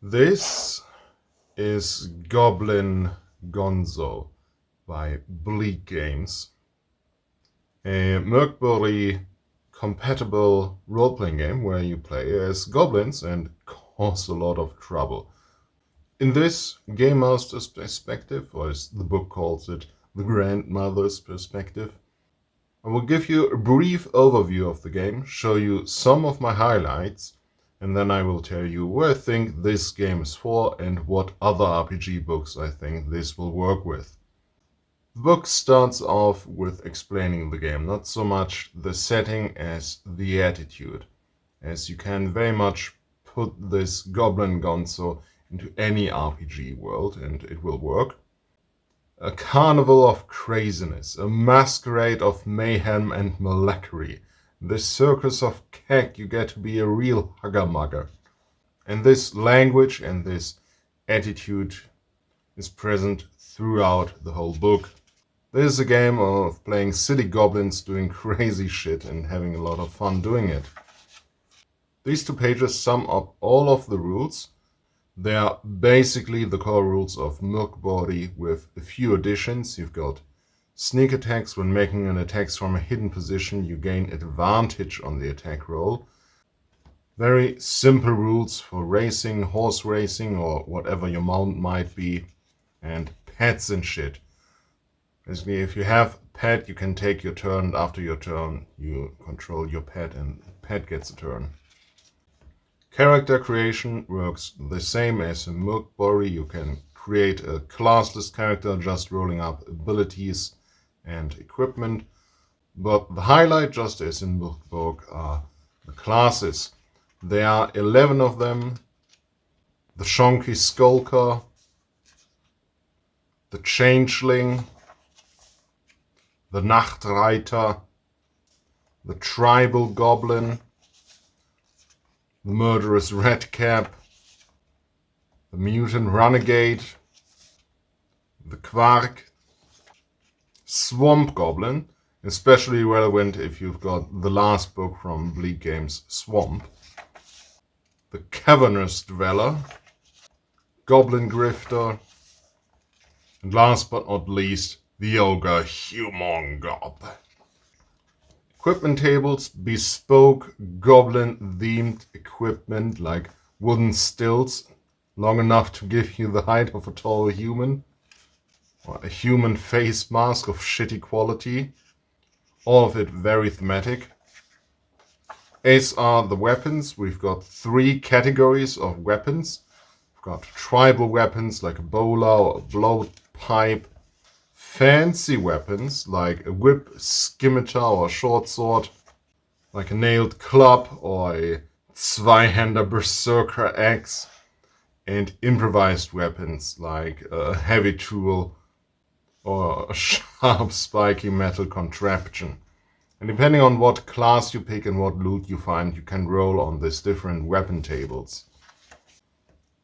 This is Goblin Gonzo by Bleak Games, a Mörk Borg compatible role-playing game where you play as goblins and cause a lot of trouble. In this game master's perspective, or as the book calls it, the grandmother's perspective, I will give you a brief overview of the game, show you some of my highlights, and then I will tell you where I think this game is for and what other RPG books I think this will work with. The book starts off with explaining the game, not so much the setting as the attitude, as you can very much put this Goblin Gonzo into any RPG world and it will work. A carnival of craziness, a masquerade of mayhem and malacry. This circus of keck, you get to be a real hugger-mugger. And this language and this attitude is present throughout the whole book. This is a game of playing silly goblins doing crazy shit and having a lot of fun doing it. These 2 pages sum up all of the rules. They are basically the core rules of Mörk Borg with a few additions. You've got sneak attacks. When making an attack from a hidden position, you gain advantage on the attack roll. Very simple rules for racing, horse racing, or whatever your mount might be. And pets and shit. Basically, if you have a pet, you can take your turn, and after your turn, you control your pet, and the pet gets a turn. Character creation works the same as in Mörk Borg. You can create a classless character just rolling up abilities and equipment. But the highlight, just as in Mörk Borg, are the classes. There are 11 of them. The Shonky Skulker, the Changeling, the Nachtreiter, the Tribal Goblin, the Murderous Redcap, the Mutant Renegade, the Quark, Swamp Goblin, especially relevant if you've got the last book from Bleak Games, Swamp, the Cavernous Dweller, Goblin Grifter, and last but not least, the Ogre Humongob. Equipment tables, bespoke goblin-themed equipment like wooden stilts, long enough to give you the height of a tall human, or a human face mask of shitty quality, all of it very thematic. As are the weapons. We've got 3 categories of weapons. We've got tribal weapons like a bowler or a blowpipe, fancy weapons like a whip, scimitar or a short sword, like a nailed club or a Zweihander berserker axe, and improvised weapons like a heavy tool or a sharp spiky metal contraption. And depending on what class you pick and what loot you find, you can roll on these different weapon tables.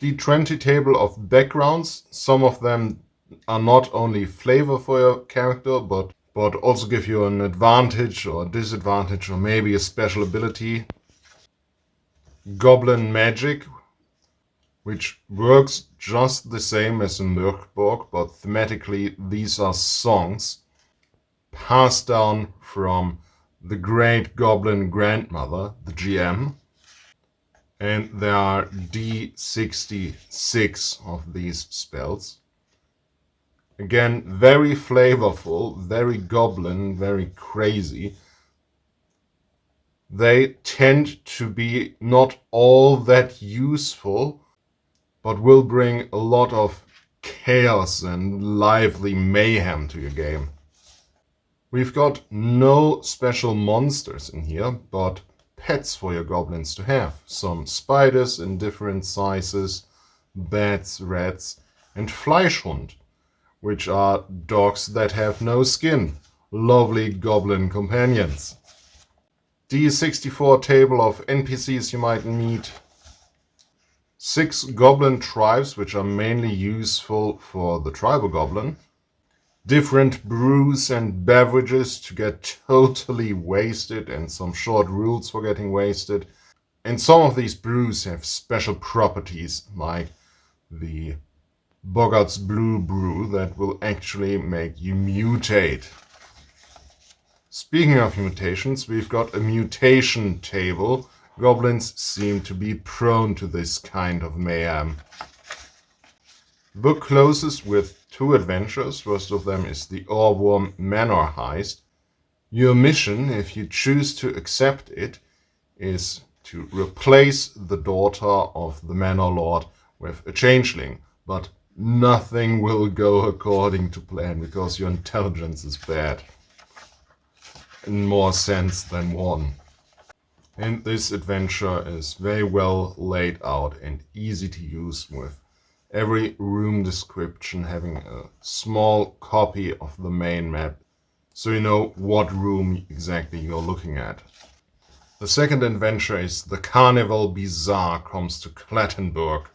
The 20 table of backgrounds, some of them are not only flavor for your character, but also give you an advantage or disadvantage or maybe a special ability. Goblin magic, which works just the same as in Mörk Borg, but thematically these are songs passed down from the great goblin grandmother, the GM. And there are D66 of these spells. Again, very flavorful, very goblin, very crazy. They tend to be not all that useful, but will bring a lot of chaos and lively mayhem to your game. We've got no special monsters in here, but pets for your goblins to have. Some spiders in different sizes, bats, rats, and Fleischhund, which are dogs that have no skin. Lovely goblin companions. D64 table of NPCs you might meet. 6 goblin tribes, which are mainly useful for the tribal goblin. Different brews and beverages to get totally wasted, and some short rules for getting wasted. And some of these brews have special properties, like the Boggart's Blue brew that will actually make you mutate. Speaking of mutations, we've got a mutation table. Goblins seem to be prone to this kind of mayhem. The book closes with 2 adventures. First of them is the Ohrwurm Manor Heist. Your mission, if you choose to accept it, is to replace the daughter of the Manor Lord with a changeling. But nothing will go according to plan because your intelligence is bad. In more sense than one. And this adventure is very well laid out and easy to use, with every room description having a small copy of the main map, so you know what room exactly you're looking at. The second adventure is The Carnival Bazaar Comes to Clattenburg.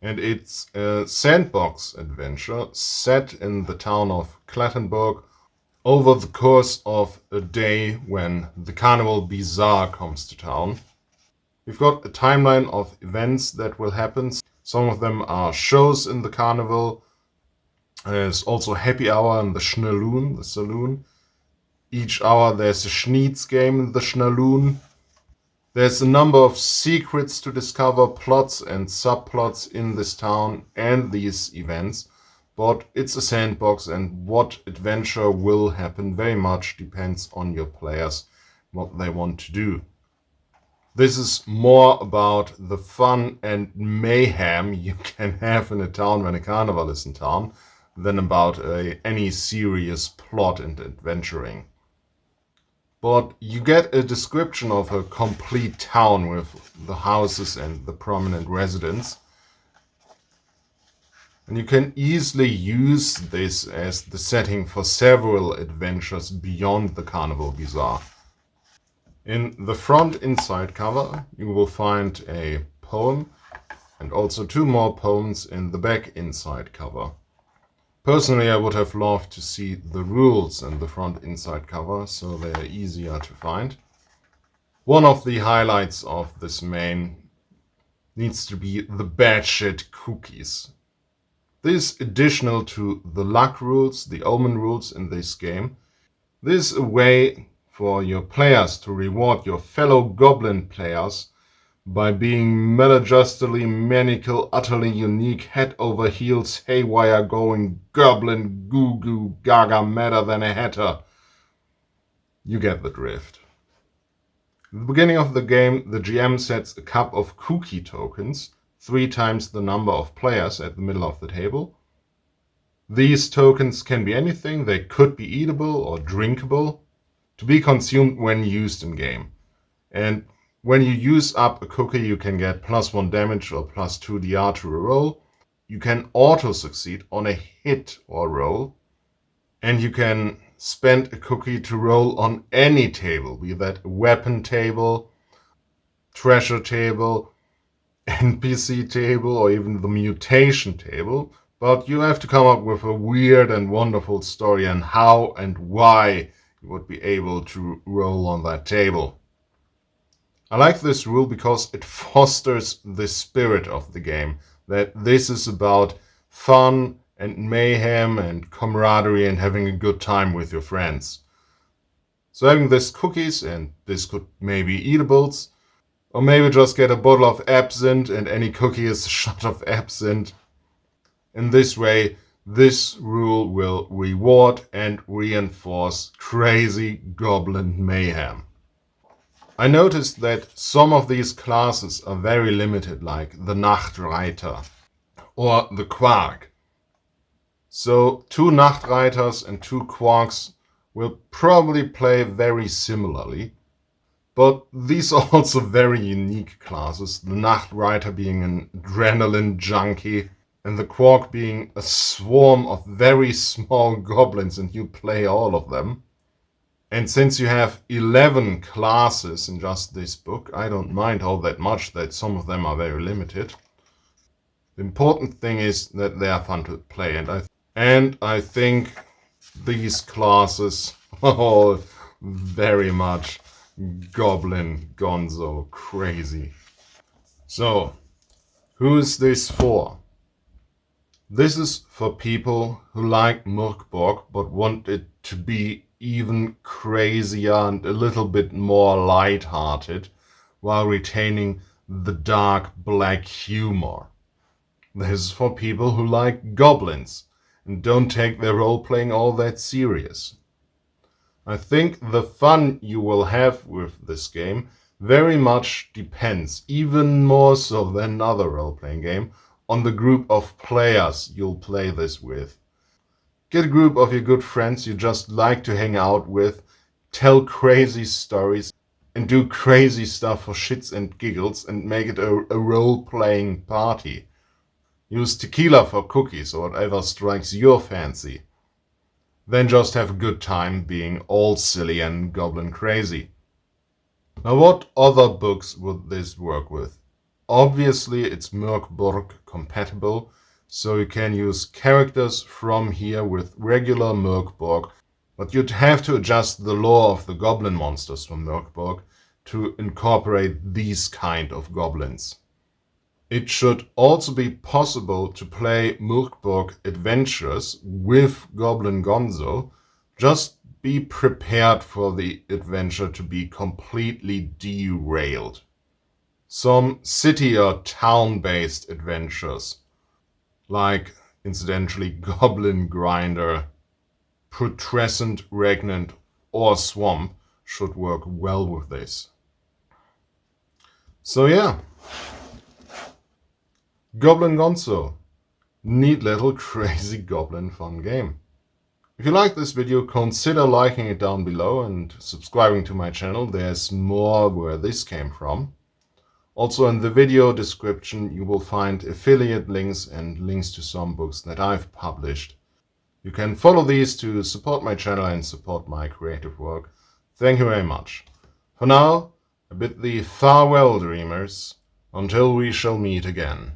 And it's a sandbox adventure set in the town of Clattenburg over the course of a day when the Carnival Bazaar comes to town. We've got a timeline of events that will happen. Some of them are shows in the carnival. There's also happy hour in the Schnalloon, the saloon. Each hour there's a Schneetz game in the Schnalloon. There's a number of secrets to discover, plots and subplots in this town and these events. But it's a sandbox, and what adventure will happen very much depends on your players, what they want to do. This is more about the fun and mayhem you can have in a town when a carnival is in town than about any serious plot and adventuring. But you get a description of a complete town with the houses and the prominent residents. And you can easily use this as the setting for several adventures beyond the Carnival Bazaar. In the front inside cover, you will find a poem and also 2 more poems in the back inside cover. Personally, I would have loved to see the rules in the front inside cover, so they are easier to find. One of the highlights of this main needs to be the batshit cookies. This additional to the luck rules, the omen rules in this game. This is a way for your players to reward your fellow goblin players by being maladjustly, maniacal, utterly unique, head over heels, haywire going, goblin, goo-goo, gaga, madder than a hatter. You get the drift. At the beginning of the game, the GM sets a cup of cookie tokens, 3 times the number of players at the middle of the table. These tokens can be anything. They could be eatable or drinkable, to be consumed when used in game. And when you use up a cookie, you can get +1 damage or +2 DR to a roll. You can auto-succeed on a hit or roll. And you can spend a cookie to roll on any table, be that a weapon table, treasure table, NPC table, or even the mutation table. But you have to come up with a weird and wonderful story on how and why you would be able to roll on that table. I like this rule because it fosters the spirit of the game, that this is about fun and mayhem and camaraderie and having a good time with your friends. So having this cookies, and this could maybe eatables, or maybe just get a bottle of absinthe and any cookie is a shot of absinthe. In this way, this rule will reward and reinforce crazy goblin mayhem. I noticed that some of these classes are very limited, like the Nachtreiter or the Quark. So 2 Nachtreiters and 2 Quarks will probably play very similarly. But these are also very unique classes, the Nachtreiter being an adrenaline junkie and the Quark being a swarm of very small goblins, and you play all of them. And since you have 11 classes in just this book, I don't mind all that much that some of them are very limited. The important thing is that they are fun to play, and I think these classes are all very much Goblin Gonzo crazy. So, who is this for? This is for people who like Mörk Borg but want it to be even crazier and a little bit more light-hearted while retaining the dark black humor. This is for people who like goblins and don't take their role-playing all that serious. I think the fun you will have with this game very much depends, even more so than another role-playing game, on the group of players you'll play this with. Get a group of your good friends you just like to hang out with, tell crazy stories, and do crazy stuff for shits and giggles and make it a role-playing party. Use tequila for cookies or whatever strikes your fancy. Then just have a good time being all silly and goblin crazy. Now what other books would this work with? Obviously it's Mörk Borg compatible, so you can use characters from here with regular Mörk Borg, but you'd have to adjust the lore of the goblin monsters from Mörk Borg to incorporate these kind of goblins. It should also be possible to play Mörk Borg adventures with Goblin Gonzo. Just be prepared for the adventure to be completely derailed. Some city or town-based adventures, like incidentally Goblin Grinder, Putrescent, Regnant or Swamp, should work well with this. So yeah. Goblin Gonzo. Neat little crazy goblin fun game. If you like this video, consider liking it down below and subscribing to my channel. There's more where this came from. Also in the video description you will find affiliate links and links to some books that I've published. You can follow these to support my channel and support my creative work. Thank you very much. For now, I bid thee farewell, dreamers, until we shall meet again.